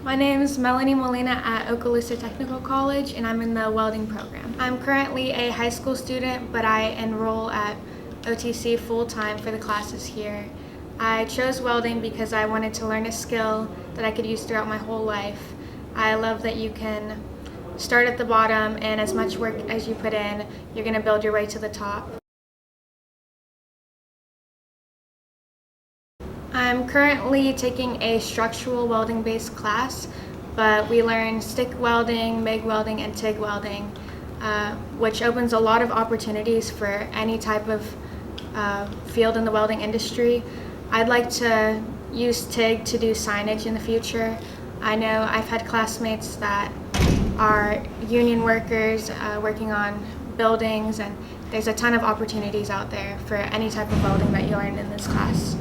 My name is Melani Molina at Okaloosa Technical College, and I'm in the welding program. I'm currently a high school student, but I enroll at OTC full-time for the classes here. I chose welding because I wanted to learn a skill that I could use throughout my whole life. I love that you can start at the bottom, and as much work as you put in, you're going to build your way to the top. I'm currently taking a structural welding based class, but we learn stick welding, MIG welding, and TIG welding, which opens a lot of opportunities for any type of field in the welding industry. I'd like to use TIG to do signage in the future. I know I've had classmates that are union workers working on buildings, and there's a ton of opportunities out there for any type of welding that you learn in this class.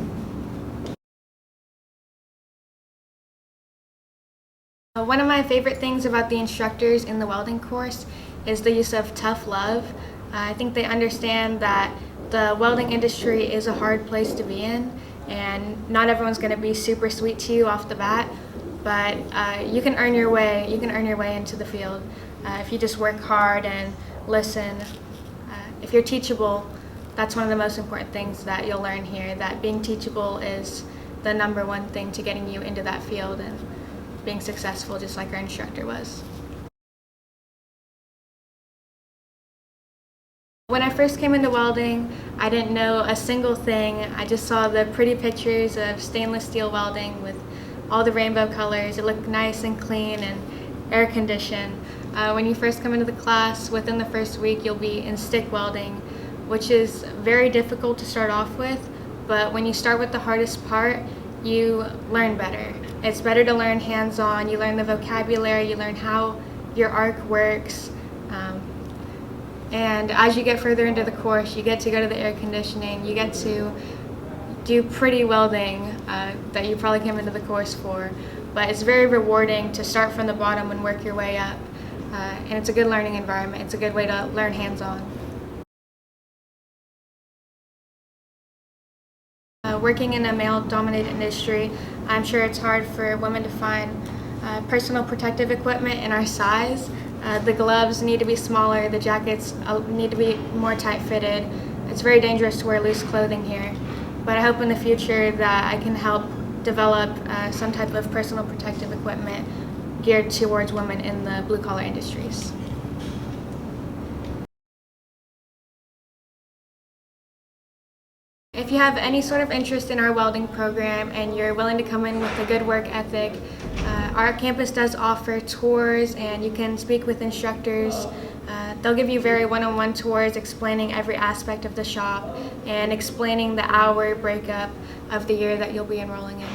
One of my favorite things about the instructors in the welding course is the use of tough love. I think they understand that the welding industry is a hard place to be in, and not everyone's going to be super sweet to you off the bat, but you can earn your way. You can earn your way into the field if you just work hard and listen. If you're teachable, that's one of the most important things that you'll learn here. That being teachable is the #1 thing to getting you into that field and being successful, just like our instructor was. When I first came into welding, I didn't know a single thing. I just saw the pretty pictures of stainless steel welding with all the rainbow colors. It looked nice and clean and air conditioned. When you first come into the class, within the first week, you'll be in stick welding, which is very difficult to start off with, but when you start with the hardest part, you learn better. It's better to learn hands-on. You learn the vocabulary, you learn how your arc works, and as you get further into the course, you get to go to the air conditioning, you get to do pretty welding that you probably came into the course for, but it's very rewarding to start from the bottom and work your way up, and it's a good learning environment. It's a good way to learn hands-on. Working in a male-dominated industry, I'm sure it's hard for women to find personal protective equipment in our size. The gloves need to be smaller, the jackets need to be more tight-fitted. It's very dangerous to wear loose clothing here, but I hope in the future that I can help develop some type of personal protective equipment geared towards women in the blue-collar industries. If you have any sort of interest in our welding program and you're willing to come in with a good work ethic, our campus does offer tours, and you can speak with instructors. They'll give you very one-on-one tours explaining every aspect of the shop and explaining the hour breakup of the year that you'll be enrolling in.